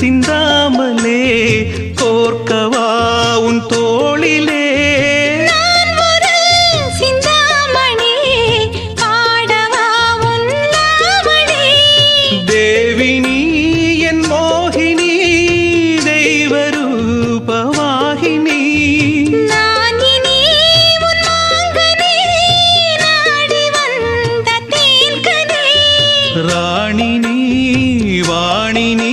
சிந்தாமலே கோர்க்கவா உன் தோளிலே தேவினி என் மோகினி தெய்வரூபவாகினி ராணி நீ வாணி நீ